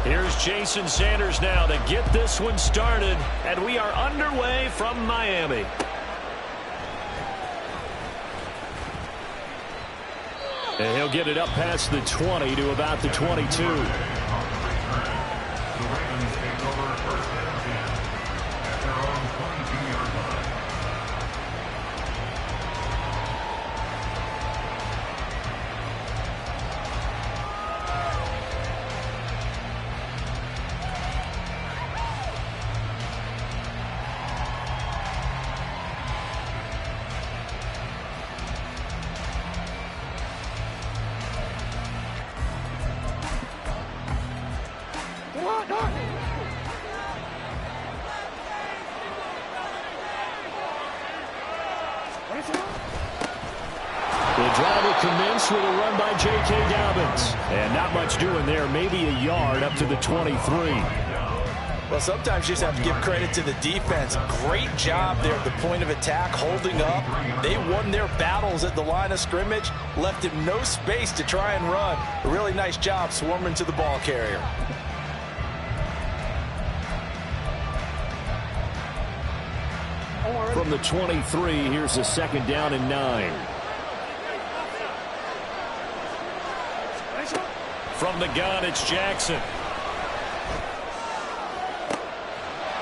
Here's Jason Sanders now to get this one started, and we are underway from Miami. And he'll get it up past the 20 to about the 22. Commence with a run by J.K. Dobbins. And not much doing there. Maybe a yard up to the 23. Well, sometimes you just have to give credit to the defense. Great job there at the point of attack, holding up. They won their battles at the line of scrimmage, left him no space to try and run. A really nice job swarming to the ball carrier. From the 23, here's a 2nd down and 9. From the gun, it's Jackson.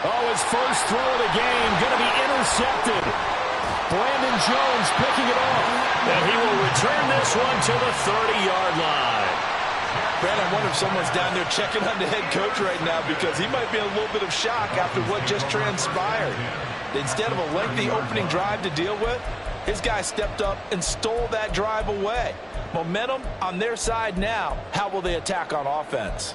Oh, his first throw of the game going to be intercepted. Brandon Jones picking it off. And he will return this one to the 30-yard line. Brad, I wonder if someone's down there checking on the head coach right now, because he might be in a little bit of shock after what just transpired. Instead of a lengthy opening drive to deal with, his guy stepped up and stole that drive away. Momentum on their side now. How will they attack on offense?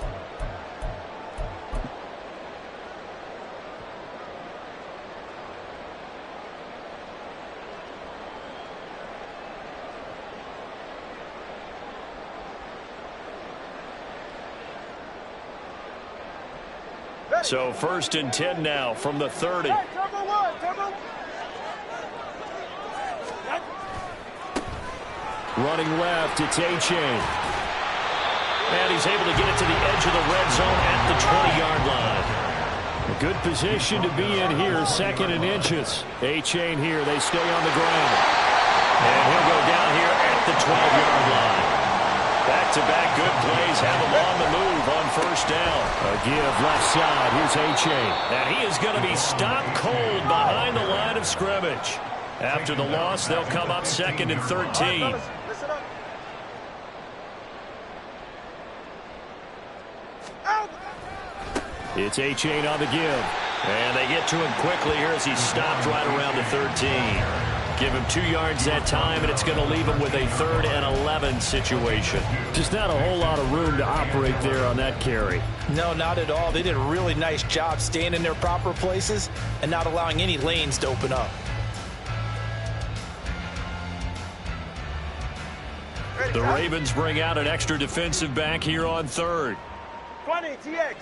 So 1st and 10 now from the 30. Running left, it's A-Chain. And he's able to get it to the edge of the red zone at the 20-yard line. A good position to be in here, 2nd and inches. A-Chain here, they stay on the ground. And he'll go down here at the 12-yard line. Back-to-back good plays have him on the move on 1st down. A give left side, here's A-Chain. And he is going to be stopped cold behind the line of scrimmage. After the loss, they'll come up 2nd and 13. It's A-Chain on the give. And they get to him quickly here as he's stopped right around the 13. Give him 2 yards that time, and it's going to leave him with a 3rd and 11 situation. Just not a whole lot of room to operate there on that carry. No, not at all. They did a really nice job staying in their proper places and not allowing any lanes to open up. The Ravens bring out an extra defensive back here on 3rd. 20, TX.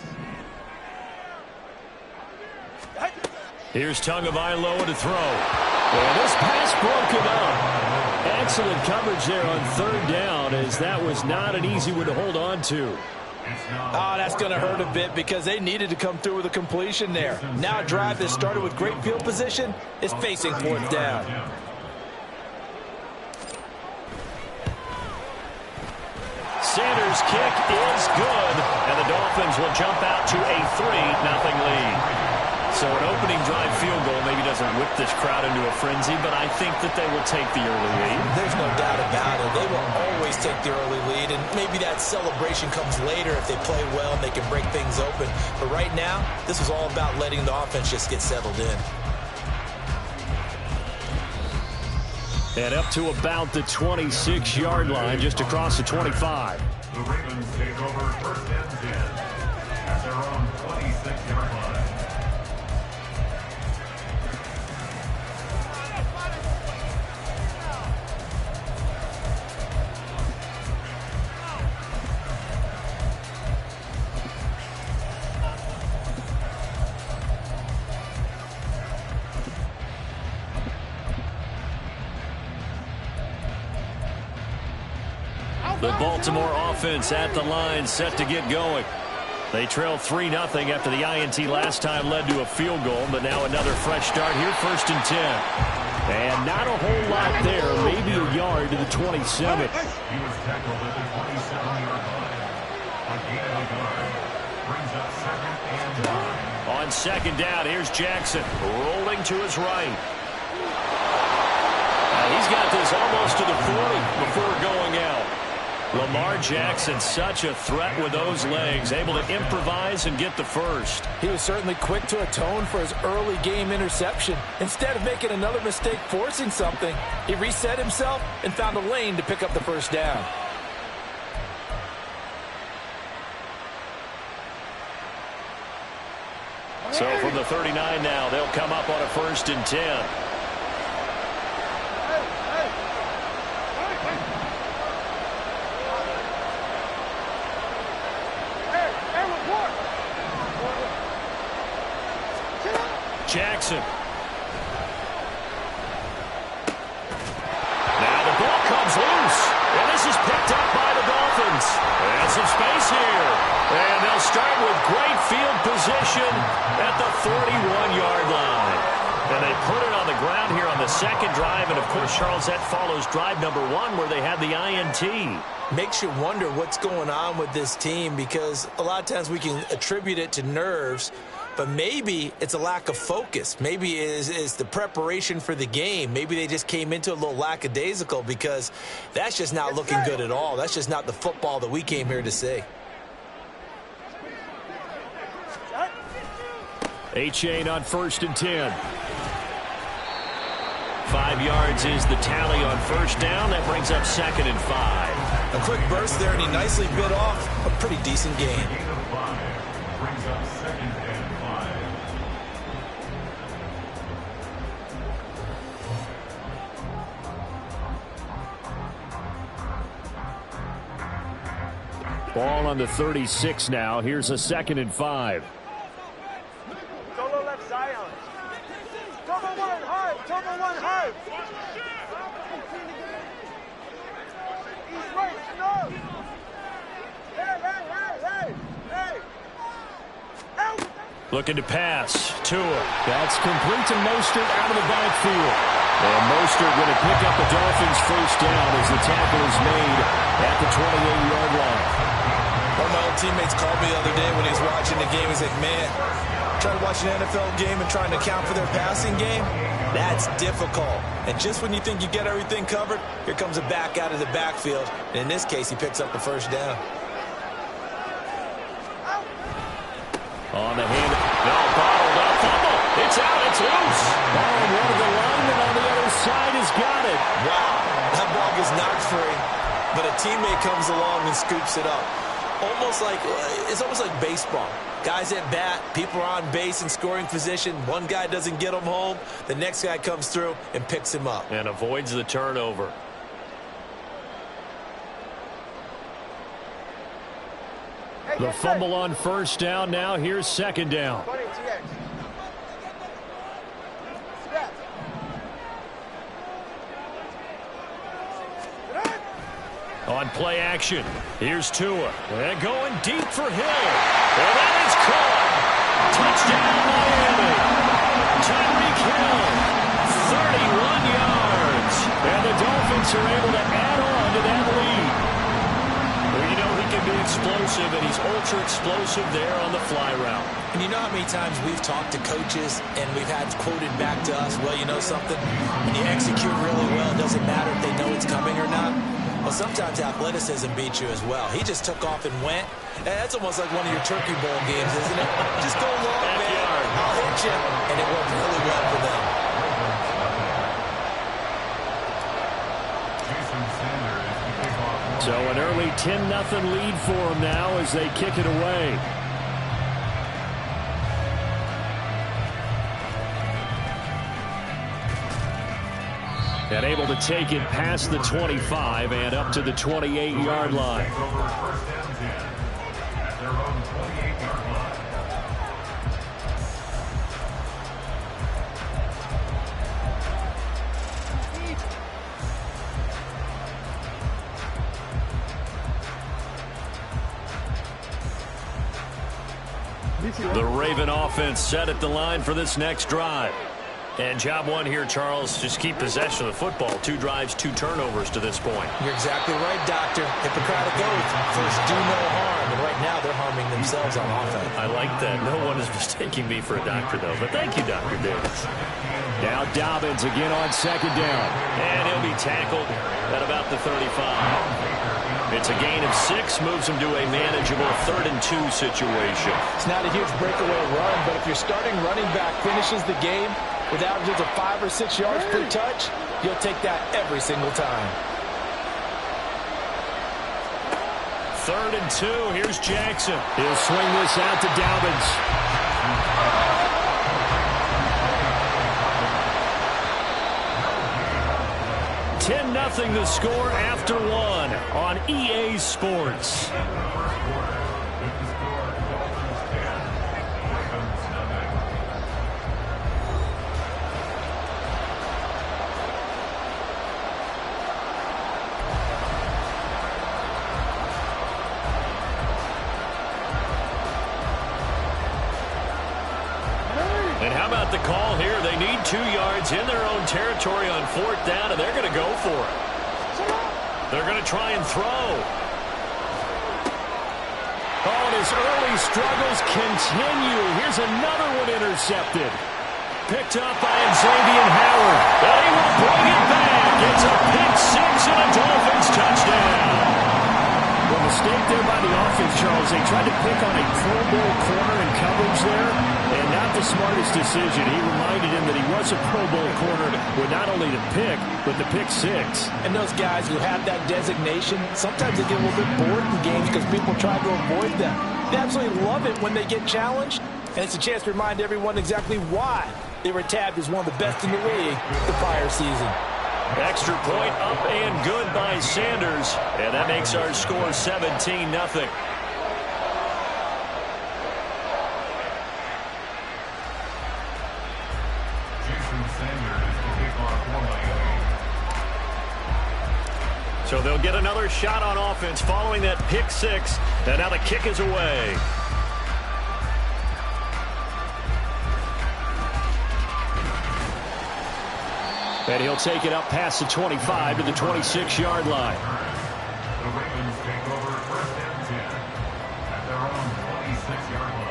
Here's Tagovailoa to throw. And this pass broken up. Excellent coverage there on 3rd down, as that was not an easy one to hold on to. Oh, that's going to hurt a bit, because they needed to come through with a completion there. Now a drive that started with great field position is facing 4th down. Sanders' kick is good, and the Dolphins will jump out to a 3-0 lead. So an opening drive field goal maybe doesn't whip this crowd into a frenzy, but I think that they will take the early lead. There's no doubt about it. They will always take the early lead, and maybe that celebration comes later if they play well and they can break things open. But right now, this is all about letting the offense just get settled in. And up to about the 26-yard line, just across the 25. The Ravens take over 1st and 10 at their own 26-yard line. The Baltimore offense at the line, set to get going. They trail 3-0 after the INT last time led to a field goal, but now another fresh start here, 1st and 10. And not a whole lot there, maybe a yard to the 27. He was tackled at the 27-yard line. A gain of a yard. Brings up 2nd and 9. On 2nd down, here's Jackson rolling to his right. He's got this almost to the 40 before going out. Lamar Jackson, such a threat with those legs, able to improvise and get the first. He was certainly quick to atone for his early game interception. Instead of making another mistake forcing something, he reset himself and found a lane to pick up the first down. So from the 39 now, they'll come up on a 1st and 10. Jackson. Now the ball comes loose. And this is picked up by the Dolphins. And some space here. And they'll start with great field position at the 41-yard line. And they put it on the ground here on the 2nd drive. And, of course, Charles, that follows drive number 1 where they had the INT. Makes you wonder what's going on with this team because a lot of times we can attribute it to nerves, but maybe it's a lack of focus. Maybe it's the preparation for the game. Maybe they just came into a little lackadaisical because that's just not looking good at all. That's just not the football that we came here to see. A-Chain on 1st and 10. 5 yards is the tally on 1st down. That brings up 2nd and 5. A quick burst there, and he nicely bit off a pretty decent gain. Gain of 5. Brings up 2nd and 5. Ball on the 36 now. Here's a 2nd and 5. Solo left Zion. Turbo 1 hard. Turbo 1 hard. He's right. No. Hey. Looking to pass. Tua. That's complete to Mostert out of the backfield. And Mostert going to pick up the Dolphins' first down as the tackle is made at the 28-yard line. One of my old teammates called me the other day when he was watching the game. He's like, man, trying to watch an NFL game and trying to account for their passing game, that's difficult. And just when you think you get everything covered, here comes a back out of the backfield. And in this case, he picks up the first down. On the hand. No, bottled up. Fumble. It's out. It's loose. Oh, one of the linemen on the other side has got it. Wow. That ball gets knocked free, but a teammate comes along and scoops it up. It's almost like baseball. Guys at bat, people are on base in scoring position. One guy doesn't get him home. The next guy comes through and picks him up. And avoids the turnover. The fumble on 1st down now. Here's 2nd down. On play action, here's Tua. And going deep for Hill. And that is caught. Touchdown, Miami. Tyreek Hill, 31 yards. And the Dolphins are able to add on to that lead. Well, you know he can be explosive, and he's ultra-explosive there on the fly route. And you know how many times we've talked to coaches and we've had quoted back to us, well, you know something? When you execute really well, it doesn't matter if they know it's coming or not. Well, sometimes athleticism beats you as well. He just took off and went. That's almost like one of your Turkey Bowl games, isn't it? Just go long, man. I'll hit you. And it worked really well for them. So an early 10-0 lead for them now as they kick it away. And able to take it past the 25 and up to the 28-yard line. At their own 28-yard line. The Raven offense set at the line for this next drive. And job one here, Charles, just keep possession of the football. 2 drives, 2 turnovers to this point. You're exactly right, Doctor. Hippocratic oath. First, do no harm. And right now, they're harming themselves on offense. I like that. No one is mistaking me for a doctor, though. But thank you, Dr. Davis. Now Dobbins again on second down. And he'll be tackled at about the 35. It's a gain of 6, moves him to a manageable 3rd and 2 situation. It's not a huge breakaway run, but if your starting running back finishes the game with averages of 5 or 6 yards per touch, you'll take that every single time. 3rd and 2. Here's Jackson. He'll swing this out to Dobbins. 10-0 the score after 1 on EA Sports. And how about the call here? They need 2 yards in their own territory on 4th down, and they're going to go for it. They're going to try and throw. Oh, and his early struggles continue. Here's another one intercepted. Picked up by Xavier Howard. And he will bring it back. It's a pick-6 and a Dolphins touchdown. Well, mistake there by the offense, Charles. They tried to pick on a Pro Bowl corner in coverage there, and not the smartest decision. He reminded him that he was a Pro Bowl corner with not only the pick, but the pick-6. And those guys who have that designation, sometimes they get a little bit bored in games because people try to avoid them. They absolutely love it when they get challenged, and it's a chance to remind everyone exactly why they were tabbed as one of the best in the league the prior season. Extra point up and good by Sanders. And that makes our score 17-0. So they'll get another shot on offense following that pick-6. And now the kick is away. And he'll take it up past the 25 to the 26-yard line. The Ravens take over 1st and 10 at their own 26-yard line.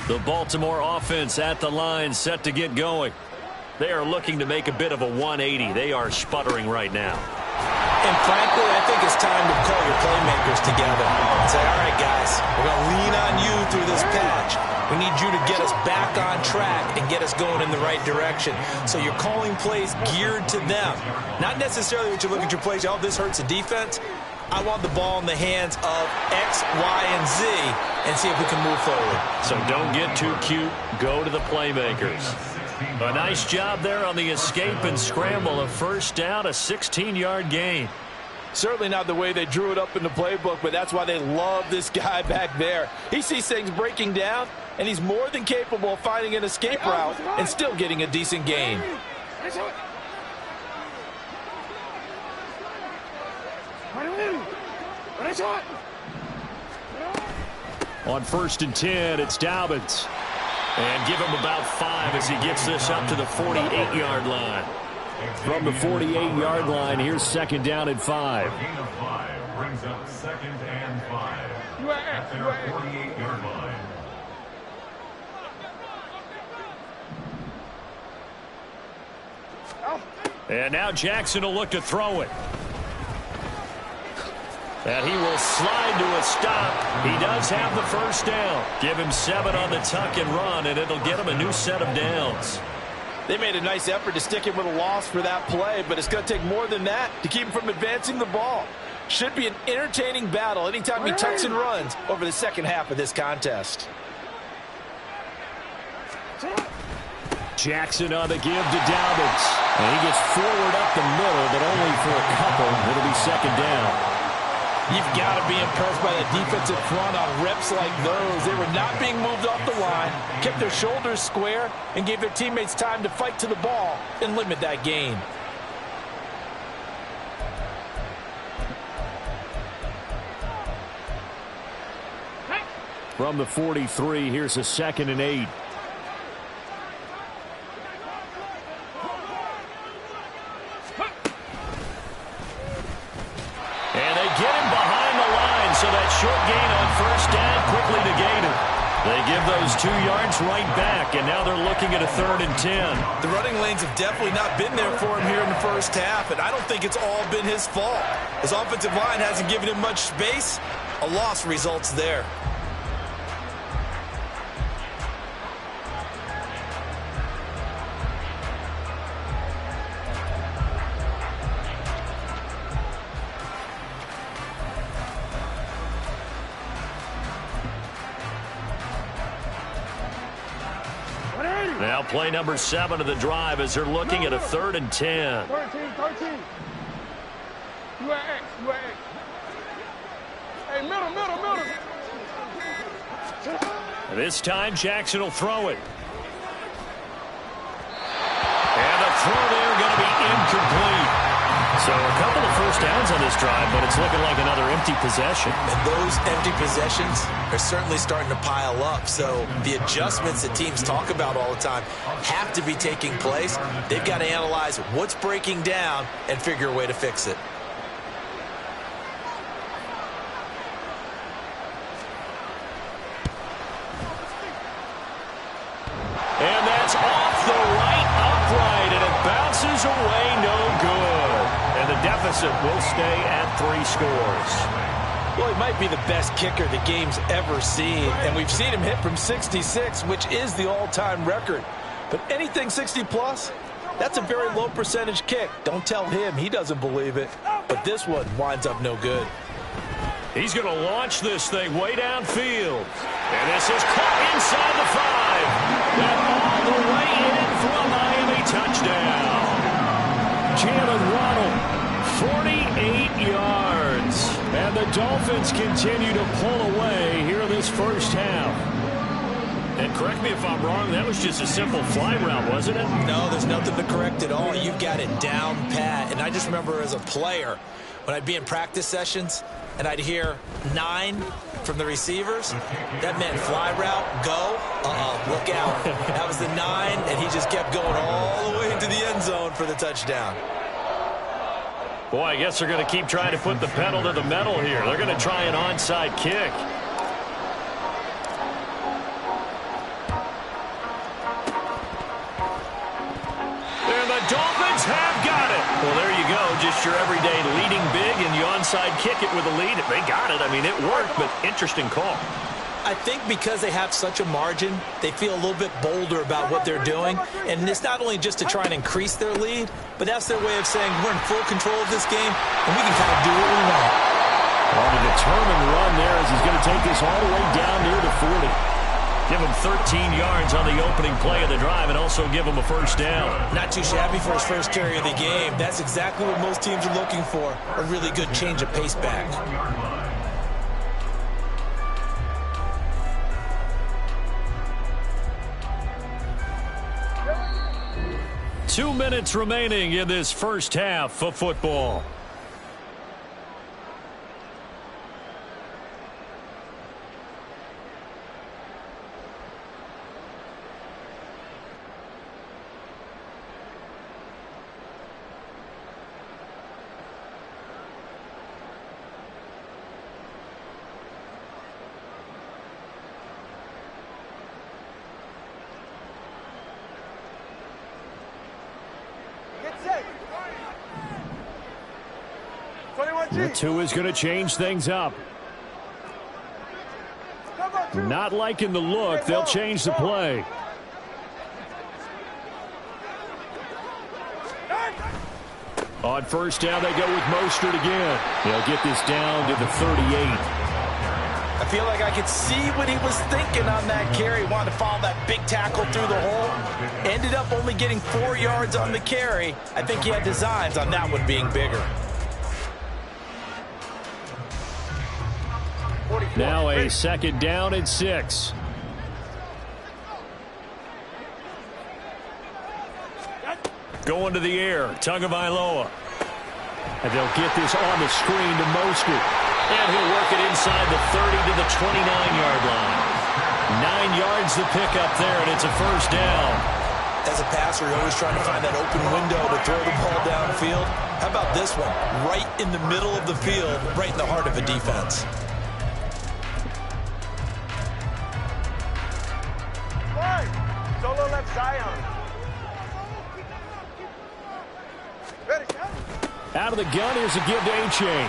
The Baltimore offense at the line, set to get going. They are looking to make a bit of a 180. They are sputtering right now. And frankly, I think it's time to call your playmakers together and say, all right, guys, we're going to lean on you through this patch. We need you to get us back on track and get us going in the right direction. So you're calling plays geared to them. Not necessarily what you look at your plays, oh, this hurts the defense. I want the ball in the hands of X, Y, and Z and see if we can move forward. So don't get too cute. Go to the playmakers. A nice job there on the escape and scramble. A 1st down, a 16-yard gain. Certainly not the way they drew it up in the playbook, but that's why they love this guy back there. He sees things breaking down, and he's more than capable of finding an escape route and still getting a decent gain. On 1st and 10, it's Dobbins. And give him about 5 as he gets this up to the 48-yard line. From the 48-yard line, here's 2nd down and 5. A gain of 5 brings up 2nd and 5 at their 48-yard line. And now Jackson will look to throw it. And he will slide to a stop. He does have the 1st down. Give him 7 on the tuck and run, and it'll get him a new set of downs. They made a nice effort to stick him with a loss for that play, but it's going to take more than that to keep him from advancing the ball. Should be an entertaining battle anytime he tucks and runs over the second half of this contest. Jackson on the give to Dobbins. And he gets forward up the middle, but only for a couple. It'll be 2nd down. You've got to be impressed by the defensive front on reps like those. They were not being moved off the line, kept their shoulders square, and gave their teammates time to fight to the ball and limit that gain. From the 43, here's a 2nd and 8. And they get him behind the line, so that short gain on first down quickly negated. They give those 2 yards right back, and now they're looking at a 3rd and 10. The running lanes have definitely not been there for him here in the first half, and I don't think it's all been his fault. His offensive line hasn't given him much space. A loss results there. Now play number 7 of the drive as they're looking at a 3rd and 10. 13. You at X. Hey, middle. This time Jackson will throw it. And the throw there going to be incomplete. So a couple of first downs on this drive, but it's looking like another empty possession. And those empty possessions are certainly starting to pile up. So the adjustments that teams talk about all the time have to be taking place. They've got to analyze what's breaking down and figure a way to fix it. And that's off the right upright, and it bounces away, no good. And the deficit will stay at 3 scores. Well, he might be the best kicker the game's ever seen, and we've seen him hit from 66, which is the all-time record. But anything 60-plus, that's a very low percentage kick. Don't tell him he doesn't believe it. But this one winds up no good. He's going to launch this thing way downfield. And this is caught inside the 5. And all the way in for a Miami touchdown. Jalen Waddle, 48 yards. And the Dolphins continue to pull away here in this first half. And correct me if I'm wrong, that was just a simple fly route, wasn't it? No, there's nothing to correct at all. You've got it down pat. And I just remember as a player, when I'd be in practice sessions, and I'd hear 9 from the receivers, that meant fly route, go, look out. That was the 9, and he just kept going all the way into the end zone for the touchdown. Boy, I guess they're going to keep trying to put the pedal to the metal here. They're going to try an onside kick. And the Dolphins have got it. Well, there you go. Just your everyday leading big, and you onside kick it with a lead. They got it. I mean, it worked, but interesting call. I think because they have such a margin, they feel a little bit bolder about what they're doing. And it's not only just to try and increase their lead, but that's their way of saying we're in full control of this game, and we can kind of do what we want. On a determined run there as he's going to take this all the way down near the 40. Give him 13 yards on the opening play of the drive and also give him a first down. Not too shabby for his first carry of the game. That's exactly what most teams are looking for, a really good change of pace back. 2 minutes remaining in this first half of football. The 2 is going to change things up. Not liking the look. They'll change the play. On first down, they go with Mostert again. They'll get this down to the 38. I feel like I could see what he was thinking on that carry. Wanted to follow that big tackle through the hole. Ended up only getting 4 yards on the carry. I think he had designs on that one being bigger. Now a second down and 6. Going to the air, Tagovailoa. And they'll get this on the screen to Mostert. And he'll work it inside the 30 to the 29-yard line. 9 yards to pick up there, and it's a first down. As a passer, you're always trying to find that open window to throw the ball downfield. How about this one? Right in the middle of the field, right in the heart of a defense. Solo left Zion. Out of the gun, here's a give to A-Chain.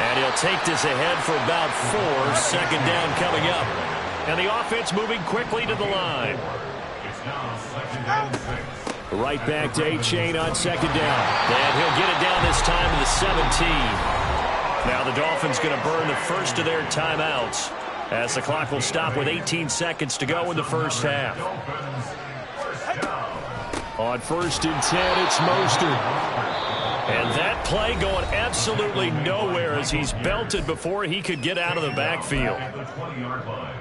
And he'll take this ahead for about 4. Second down coming up. And the offense moving quickly to the line. It's now second and 6. Right back to A-Chain on second down. And he'll get it down this time to the 17. Now the Dolphins going to burn the first of their timeouts as the clock will stop with 18 seconds to go in the first half. On first and 10, it's Mostert. And that play going absolutely nowhere as he's belted before he could get out of the backfield. At the 20-yard line.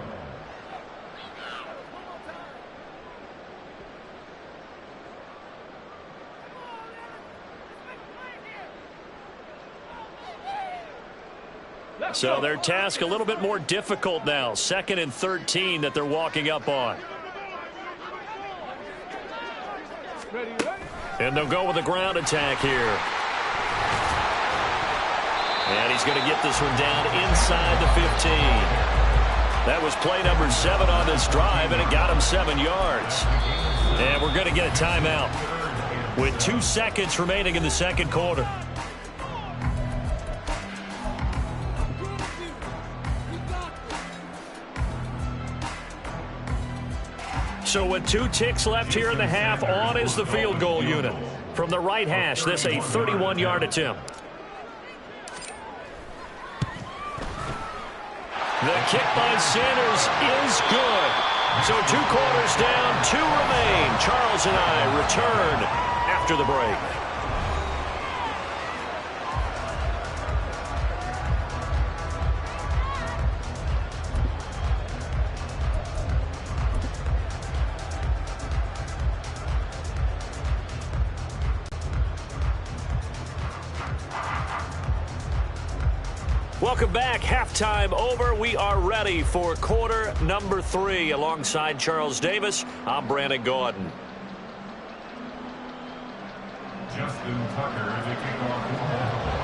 So their task a little bit more difficult now. 2nd and 13 that they're walking up on. And they'll go with a ground attack here. And he's going to get this one down inside the 15. That was play number 7 on this drive, and it got him 7 yards. And we're going to get a timeout with 2 seconds remaining in the second quarter. So with 2 ticks left here in the half, on is the field goal unit. From the right hash, this a 31-yard attempt. The kick by Sanders is good. So 2 quarters down, 2 remain. Charles and I return after the break. Welcome back. Halftime over. We are ready for quarter number 3. Alongside Charles Davis, I'm Brandon Gordon. Justin Tucker to kick off.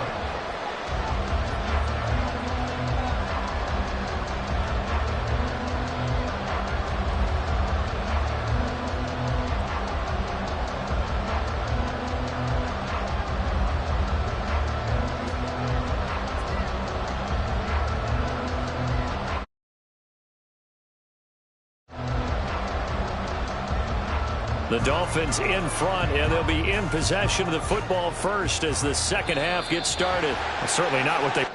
The Dolphins in front, and they'll be in possession of the football first as the second half gets started. That's certainly not what they